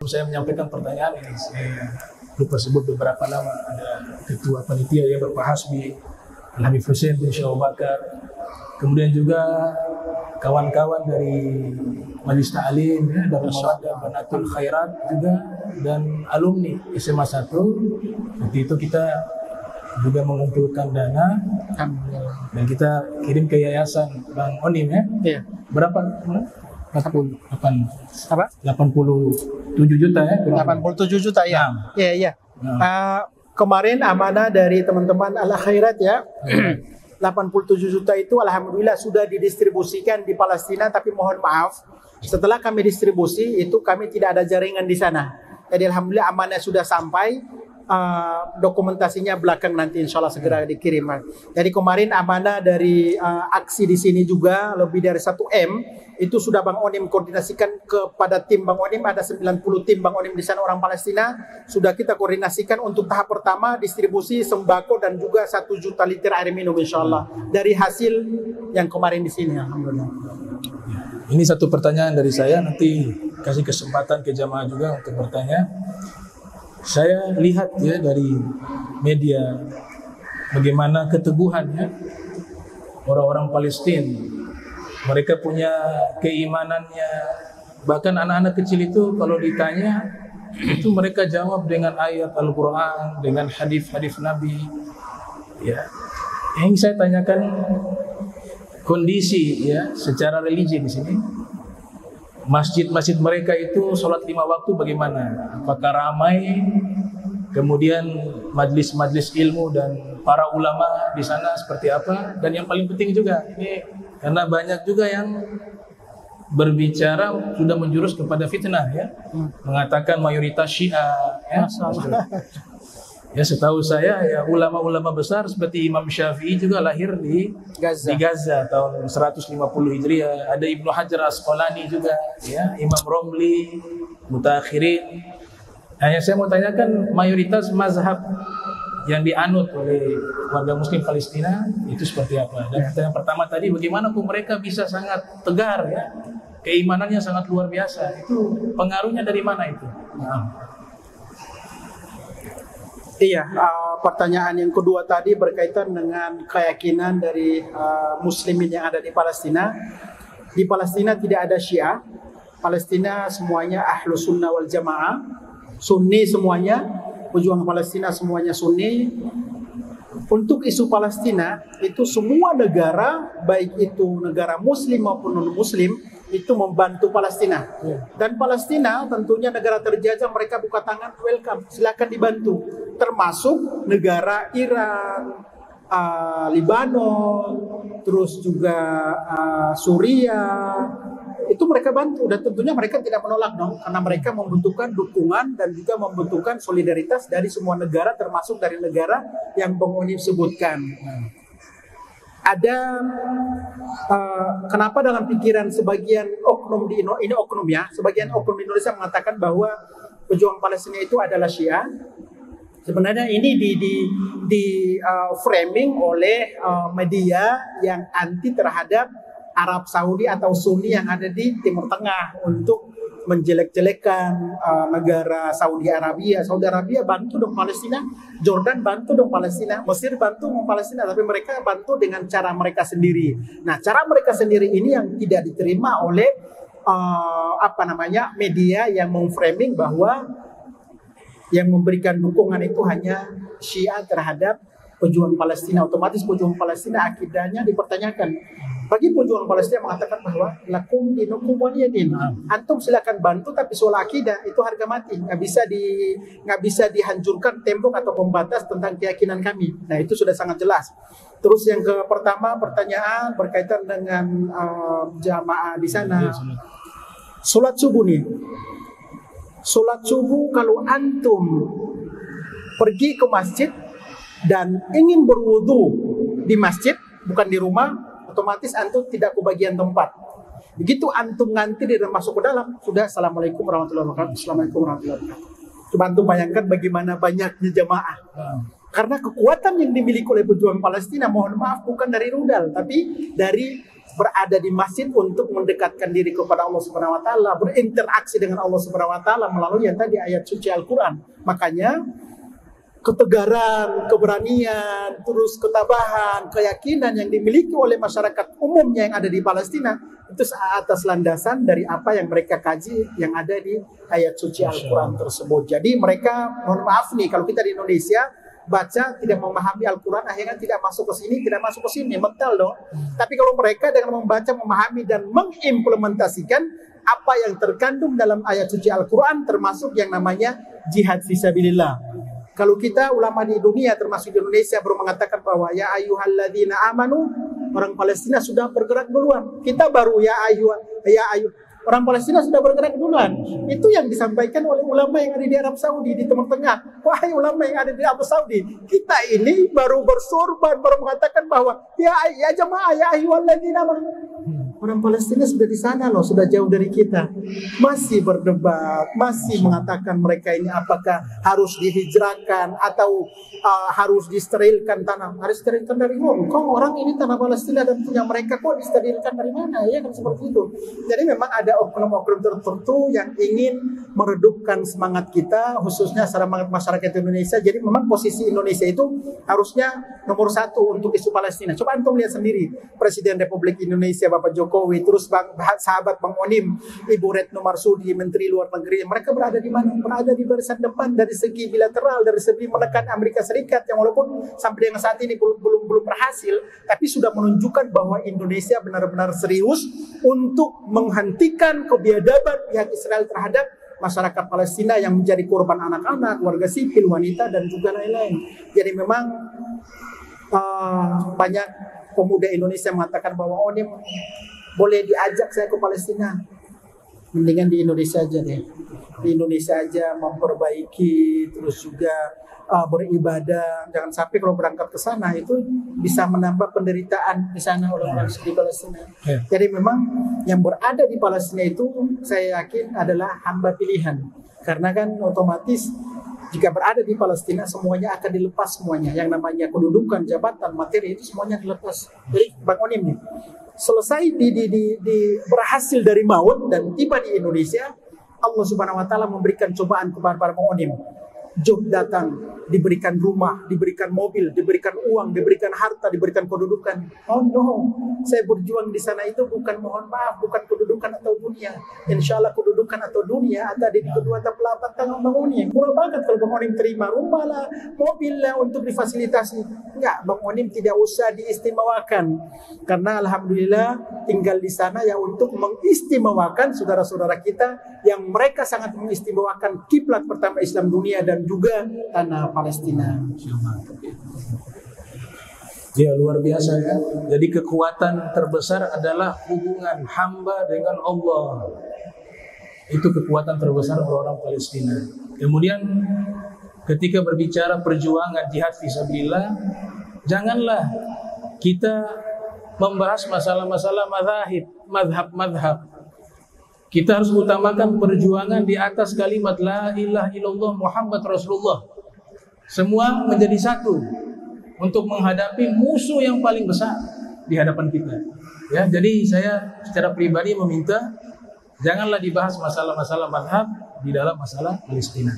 saya menyampaikan pertanyaan ini, saya lupa sebut beberapa nama. Ada ketua panitia ya Bapak Hasbi, Al-Habib Hussein bin Syekh Abu Bakar, kemudian juga kawan-kawan dari Majelis Ta'lim ya, dari Mawaddah Banatul Khairat juga, dan alumni SMA 1. Waktu itu kita juga mengumpulkan dana dan kita kirim ke yayasan Bang Onim ya. Iya. Berapa? 87 juta ya. 87 juta ya. Nah. Iya, iya. Nah. Kemarin amanah dari teman-teman Al-Khairat ya. 87 juta itu alhamdulillah sudah didistribusikan di Palestina, tapi mohon maaf setelah kami distribusi itu kami tidak ada jaringan di sana. Jadi alhamdulillah amanah sudah sampai. Dokumentasinya belakang nanti insya Allah segera dikirim. Jadi kemarin amanah dari aksi di sini juga lebih dari 1 M itu sudah Bang Onim koordinasikan kepada tim Bang Onim, ada 90 tim Bang Onim di sana orang Palestina, sudah kita koordinasikan untuk tahap pertama distribusi sembako dan juga 1 juta liter air minum insya Allah dari hasil yang kemarin di sini. Alhamdulillah. Ini satu pertanyaan dari saya, nanti kasih kesempatan ke jamaah juga untuk bertanya. Saya lihat ya dari media bagaimana keteguhannya orang-orang Palestina. Mereka punya keimanannya. Bahkan anak-anak kecil itu kalau ditanya itu mereka jawab dengan ayat Al-Quran, dengan hadis-hadis Nabi. Ya, yang saya tanyakan kondisi ya secara religi di sini. Masjid-masjid mereka itu sholat 5 waktu bagaimana? Apakah ramai? Kemudian majlis-majlis ilmu dan para ulama di sana seperti apa? Dan yang paling penting juga ini karena banyak juga yang berbicara sudah menjurus kepada fitnah ya, mengatakan mayoritas Syiah ya. Ya setahu saya ya ulama-ulama besar seperti Imam Syafi'i juga lahir di Gaza tahun 150 Hijriah. Ada Ibnu Hajar Asqalani juga ya, Imam Romli, mutakhirin. Hanya saya mau tanyakan mayoritas mazhab yang dianut oleh warga muslim Palestina itu seperti apa? Dan pertanyaan pertama tadi bagaimana kok mereka bisa sangat tegar ya? Keimanannya sangat luar biasa. Itu pengaruhnya dari mana itu? Nah. Iya, pertanyaan yang kedua tadi berkaitan dengan keyakinan dari muslimin yang ada di Palestina. Di Palestina tidak ada Syiah. Palestina semuanya Ahlus Sunnah wal Jamaah, Sunni semuanya, pejuang Palestina semuanya Sunni. Untuk isu Palestina itu semua negara, baik itu negara Muslim maupun non Muslim, itu membantu Palestina. Dan Palestina tentunya negara terjajah, mereka buka tangan, welcome, silakan dibantu. Termasuk negara Iran, Libanon, terus juga Suriah, itu mereka bantu. Dan tentunya mereka tidak menolak dong, karena mereka membutuhkan dukungan dan juga membutuhkan solidaritas dari semua negara, termasuk dari negara yang Bang Onim sebutkan. Ada kenapa dalam pikiran sebagian oknum di ini oknum ya, sebagian oknum di Indonesia mengatakan bahwa pejuang Palestina itu adalah Syiah. Sebenarnya ini di framing oleh media yang anti terhadap Arab Saudi atau Sunni yang ada di Timur Tengah untuk menjelek-jelekan negara Saudi Arabia. Saudi Arabia bantu dong Palestina, Jordan bantu dong Palestina, Mesir bantu dong Palestina, tapi mereka bantu dengan cara mereka sendiri. Nah, cara mereka sendiri ini yang tidak diterima oleh media yang memframing bahwa yang memberikan dukungan itu hanya Syiah terhadap pejuang Palestina. Otomatis pejuang Palestina akidahnya dipertanyakan. Bagi pejuang Palestina mengatakan bahwa lakum dinukum waliyadin. Antum silakan bantu, tapi soal akidah itu harga mati, nggak bisa dihancurkan tembok atau pembatas tentang keyakinan kami. Nah, itu sudah sangat jelas. Terus yang pertama pertanyaan berkaitan dengan jamaah di sana. Salat subuh nih. Salat subuh kalau antum pergi ke masjid dan ingin berwudu di masjid bukan di rumah, otomatis antum tidak kebagian tempat. Begitu antum ngantri dan masuk ke dalam, sudah assalamualaikum warahmatullahi wabarakatuh. Assalamualaikum warahmatullahi wabarakatuh. Coba antum bayangkan bagaimana banyaknya jamaah. Karena kekuatan yang dimiliki oleh pejuang Palestina, mohon maaf, bukan dari rudal, tapi dari berada di masjid untuk mendekatkan diri kepada Allah Subhanahu wa taala, berinteraksi dengan Allah Subhanahu wa taala melalui yang tadi ayat suci Al-Qur'an. Makanya ketegaran, keberanian, terus ketabahan, keyakinan yang dimiliki oleh masyarakat umumnya yang ada di Palestina itu atas landasan dari apa yang mereka kaji yang ada di ayat suci Al-Quran tersebut. Jadi mereka, mohon maaf nih, kalau kita di Indonesia baca tidak memahami Al-Quran, akhirnya tidak masuk ke sini, tidak masuk ke sini, mental dong. Tapi kalau mereka dengan membaca, memahami dan mengimplementasikan apa yang terkandung dalam ayat suci Al-Quran, termasuk yang namanya jihad fisabilillah. Kalau kita ulama di dunia termasuk di Indonesia baru mengatakan bahwa ya ayyuhalladzina amanu, orang Palestina sudah bergerak duluan. Kita baru ya orang Palestina sudah bergerak duluan. Itu yang disampaikan oleh ulama yang ada di Arab Saudi, di Timur Tengah. Wahai ulama yang ada di Arab Saudi, kita ini baru bersorban, baru mengatakan bahwa ya jamaah ya ayyuhalladzina amanu. Orang Palestina sudah di sana loh, sudah jauh dari kita. Masih berdebat, masih mengatakan mereka ini apakah harus dihijrahkan atau harus disterilkan tanah. Harus disterilkan dari Hong Kong, orang ini tanah Palestina dan punya mereka, kok disterilkan dari mana? Ya kan seperti itu. Jadi memang ada oknum-oknum tertentu yang ingin meredupkan semangat kita, khususnya semangat masyarakat Indonesia. Jadi memang posisi Indonesia itu harusnya nomor satu untuk isu Palestina. Coba antum lihat sendiri, Presiden Republik Indonesia Bapak Jokowi, terus sahabat Bang Onim, Ibu Retno Marsudi, Menteri Luar Negeri, mereka berada di mana? Berada di barisan depan dari segi bilateral, dari segi menekan Amerika Serikat yang walaupun sampai dengan saat ini belum berhasil, tapi sudah menunjukkan bahwa Indonesia benar-benar serius untuk menghentikan kebiadaban pihak Israel terhadap masyarakat Palestina yang menjadi korban anak-anak, warga sipil, wanita dan juga lain-lain. Jadi memang banyak pemuda Indonesia mengatakan bahwa Onim boleh diajak saya ke Palestina, mendingan di Indonesia aja deh. Di Indonesia aja memperbaiki, terus juga beribadah. Jangan sampai kalau berangkat ke sana itu bisa menambah penderitaan di sana orang-orang di Palestina. Jadi memang yang berada di Palestina itu saya yakin adalah hamba pilihan. Karena kan otomatis jika berada di Palestina semuanya akan dilepas semuanya. Yang namanya kedudukan, jabatan, materi itu semuanya dilepas. Jadi Bang Onim nih, selesai berhasil dari maut dan tiba di Indonesia, Allah Subhanahu wa taala memberikan cobaan kepada Bang Onim. Job datang, diberikan rumah, diberikan mobil, diberikan uang, diberikan harta, diberikan kedudukan. Oh no, saya berjuang di sana itu bukan, mohon maaf, bukan kedudukan atau dunia. Insya Allah kedudukan atau dunia ada di kedua telapak tangan Bang Onim. Murah banget kalau Bang Onim terima rumah lah, mobil lah untuk difasilitasi. Enggak, Bang Onim tidak usah diistimewakan. Karena alhamdulillah tinggal di sana ya untuk mengistimewakan saudara-saudara kita yang mereka sangat mengistimewakan kiblat pertama Islam dunia dan juga tanah Palestina. Ya, luar biasa ya. Jadi kekuatan terbesar adalah hubungan hamba dengan Allah. Itu kekuatan terbesar orang Palestina. Kemudian ketika berbicara perjuangan jihad fisabilillah, janganlah kita membahas masalah-masalah madhab. Kita harus utamakan perjuangan di atas kalimat la ilaha illallah Muhammad Rasulullah. Semua menjadi satu untuk menghadapi musuh yang paling besar di hadapan kita. Ya, jadi saya secara pribadi meminta janganlah dibahas masalah-masalah madhab di dalam masalah Palestina.